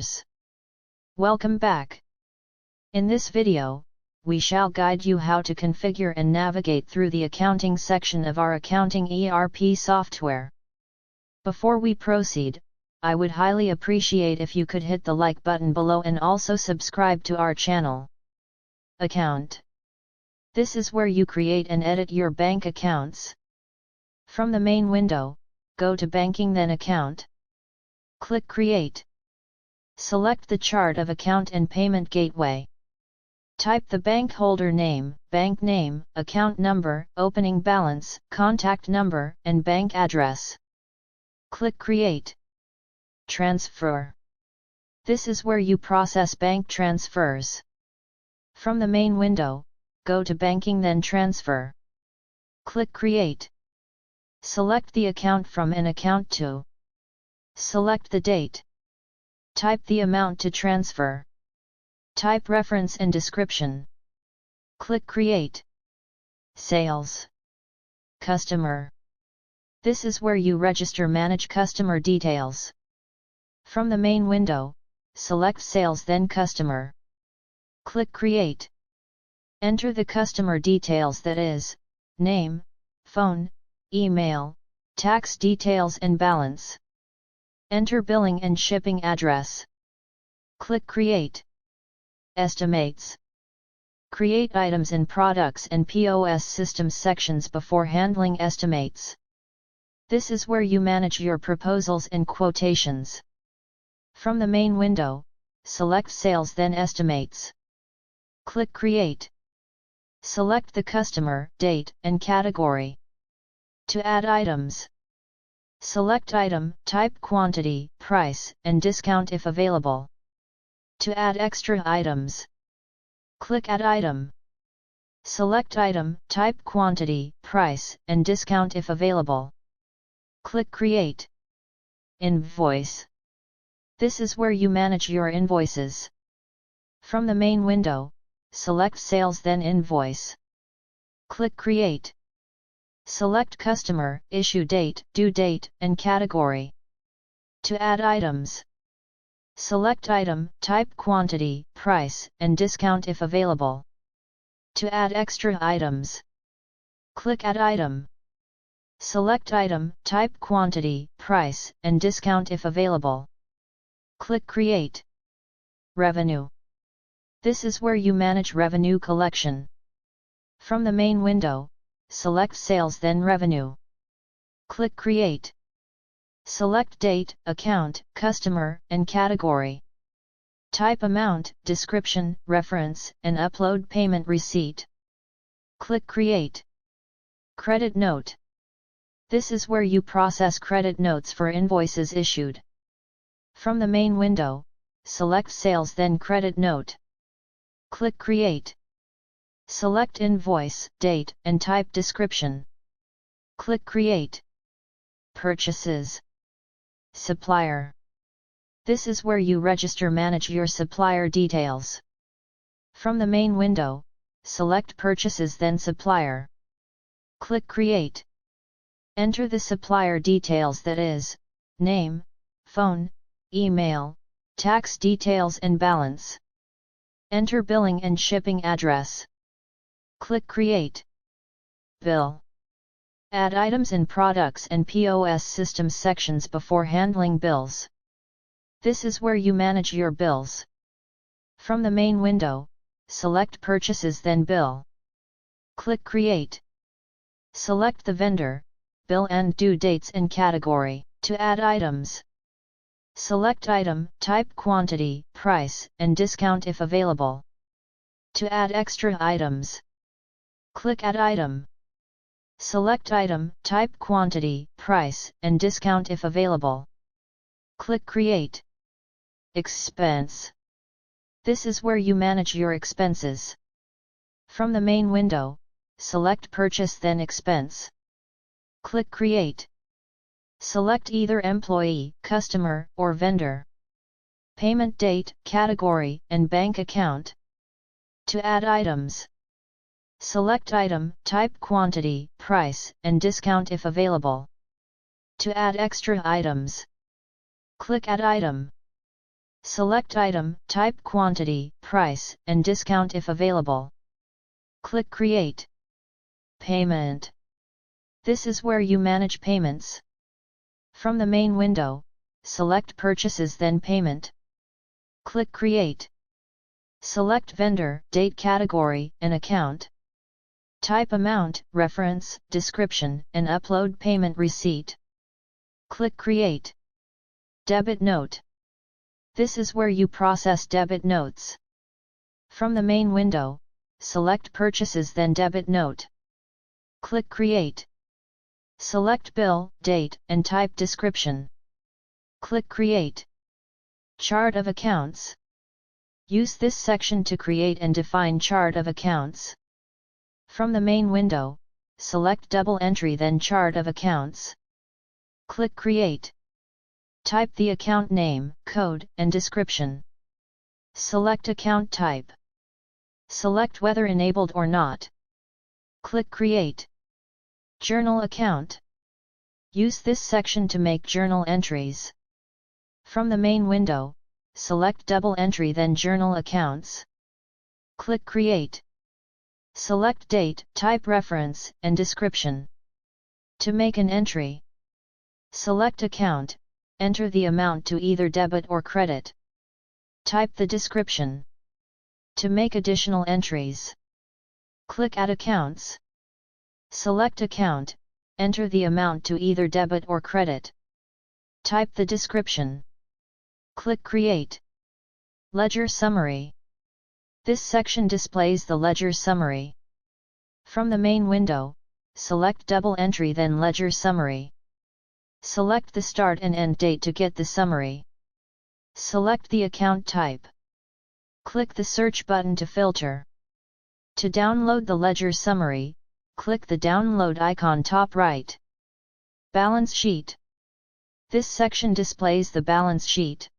viewers. Welcome back. In this video, we shall guide you how to configure and navigate through the accounting section of our accounting ERP software. Before we proceed, I would highly appreciate if you could hit the like button below and also subscribe to our channel. Account. This is where you create and edit your bank accounts. From the main window, go to Banking, then Account. Click Create. Select the chart of account and payment gateway. Type the bank holder name, account number, opening balance, contact number, and bank address. Click Create. Transfer. This is where you process bank transfers. From the main window, go to Banking, then Transfer. Click Create. Select the account from an account to. Select the date. Type the amount to transfer. Type reference and description. Click Create. Sales. Customer. This is where you register manage customer details. From the main window, select Sales, then Customer. Click Create. Enter the customer details, that is, name, phone, email, tax details and balance. Enter billing and shipping address. Click Create. Estimates. Create items in products and POS systems sections before handling estimates. This is where you manage your proposals and quotations. From the main window, select Sales, then Estimates. Click Create. Select the customer, date, and category. To add items, select item, type quantity, price, and discount if available. To add extra items, click Add Item. Select item, type quantity, price, and discount if available. Click Create. Invoice. This is where you manage your invoices. From the main window, select Sales, then Invoice. Click Create. Select customer, issue date, due date, and category. To add items, select item, type quantity, price, and discount if available. To add extra items, click Add Item. Select item, type quantity, price, and discount if available. Click Create. Revenue. This is where you manage revenue collection. From the main window, select Sales, then Revenue. Click Create. Select date, account, customer, and category. Type amount, description, reference, and upload payment receipt. Click Create. Credit note. This is where you process credit notes for invoices issued. From the main window, select Sales, then Credit note. Click Create. Select invoice, date, and type description. Click Create. Purchases. Supplier. This is where you register manage your supplier details. From the main window, select Purchases, then Supplier. Click Create. Enter the supplier details, that is, name, phone, email, tax details and balance. Enter billing and shipping address. Click Create. Bill. Add items in products and POS systems sections before handling bills. This is where you manage your bills. From the main window, select Purchases, then Bill. Click Create. Select the vendor, bill and due dates and category. To add items, select item, type quantity, price, and discount if available. To add extra items, click Add Item. Select item, type quantity, price, and discount if available. Click Create. Expense. This is where you manage your expenses. From the main window, select Purchase, then Expense. Click Create. Select either employee, customer, or vendor. Payment date, category, and bank account. To add items, select item, type quantity, price, and discount if available. To add extra items, click Add Item. Select item, type, quantity, price, and discount if available. Click Create. Payment. This is where you manage payments. From the main window, select Purchases then Payment. Click Create. Select Vendor, Date, Category, and Account. Type amount, reference, description, and upload payment receipt. Click Create. Debit Note. This is where you process debit notes. From the main window, select Purchases then Debit Note. Click Create. Select Bill, Date, and type description. Click Create. Chart of Accounts. Use this section to create and define chart of accounts. From the main window, select Double Entry then Chart of Accounts. Click Create. Type the account name, code, and description. Select account type. Select whether enabled or not. Click Create. Journal account. Use this section to make journal entries. From the main window, select Double Entry then Journal Accounts. Click Create. Select date, type reference, and description. To make an entry, select Account, enter the amount to either debit or credit. Type the description. To make additional entries, click Add Accounts. Select Account, enter the amount to either debit or credit. Type the description. Click Create. Ledger Summary. This section displays the ledger summary. From the main window, select Double Entry then Ledger Summary. Select the start and end date to get the summary. Select the account type. Click the search button to filter. To download the ledger summary, click the download icon top right. Balance Sheet. This section displays the balance sheet.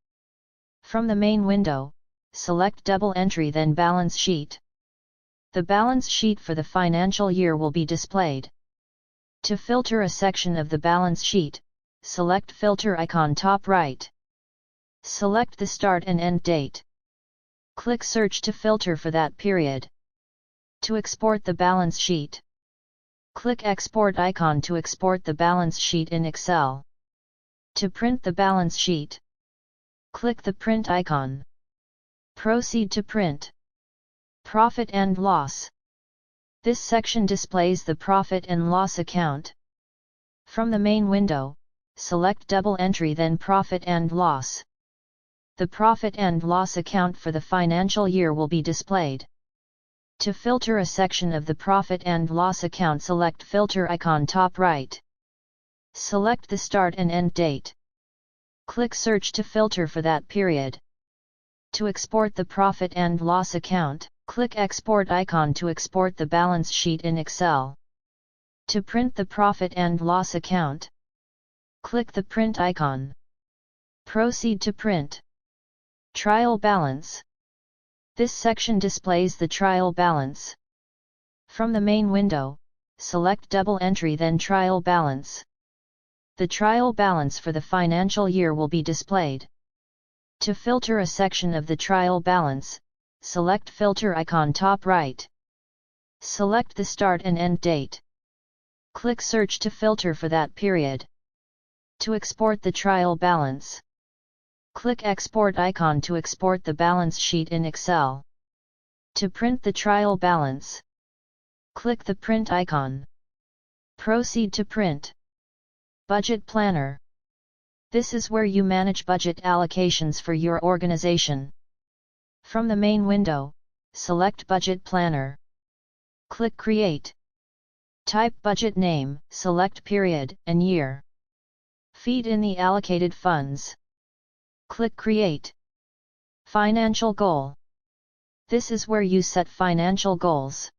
From the main window, select Double Entry then Balance Sheet. The balance sheet for the financial year will be displayed. To filter a section of the balance sheet, select Filter icon top right. Select the start and end date. Click Search to filter for that period. To export the balance sheet, click Export icon to export the balance sheet in Excel. To print the balance sheet, click the Print icon. Proceed to print. Profit and Loss. This section displays the profit and loss account. From the main window, select Double Entry then Profit and Loss. The profit and loss account for the financial year will be displayed. To filter a section of the profit and loss account, select Filter icon top right. Select the start and end date. Click Search to filter for that period. To export the profit and loss account, click Export icon to export the balance sheet in Excel. To print the profit and loss account, click the Print icon. Proceed to print. Trial Balance. This section displays the trial balance. From the main window, select Double Entry then Trial Balance. The trial balance for the financial year will be displayed. To filter a section of the trial balance, select Filter icon top right. Select the start and end date. Click Search to filter for that period. To export the trial balance, click Export icon to export the balance sheet in Excel. To print the trial balance, click the Print icon. Proceed to print. Budget Planner. This is where you manage budget allocations for your organization. From the main window, select Budget Planner. Click Create. Type budget name, select period and year. Feed in the allocated funds. Click Create. Financial Goal. This is where you set financial goals.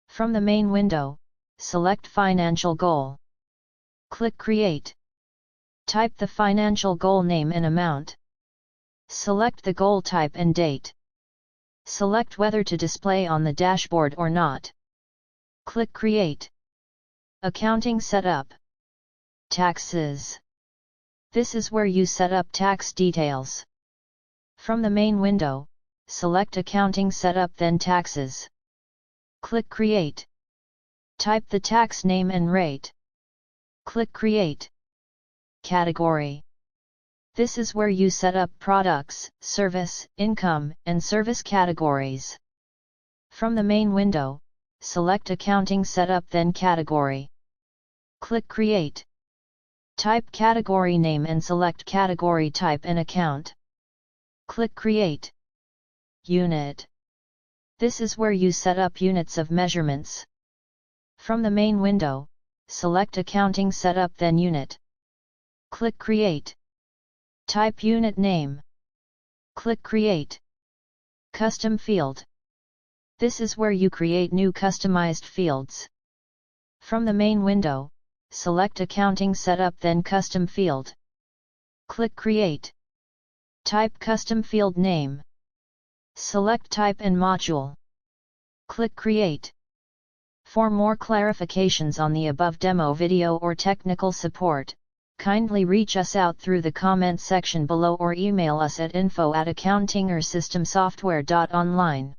From the main window, select Financial Goal. Click Create. Type the financial goal name and amount. Select the goal type and date. Select whether to display on the dashboard or not. Click Create. Accounting Setup. Taxes. This is where you set up tax details. From the main window, select Accounting Setup then Taxes. Click Create. Type the tax name and rate. Click Create. Category. This is where you set up products, service, income, and service categories. From the main window, select Accounting Setup then Category. Click Create. Type category name and select category type and account. Click Create. Unit. This is where you set up units of measurements. From the main window, select Accounting Setup then Unit. Click Create. Type unit name. Click Create. Custom field. This is where you create new customized fields. From the main window, select Accounting Setup then Custom field. Click Create. Type custom field name. Select type and module. Click Create. For more clarifications on the above demo video or technical support, kindly reach us out through the comment section below or email us at info@accountingorsystemsoftware.online.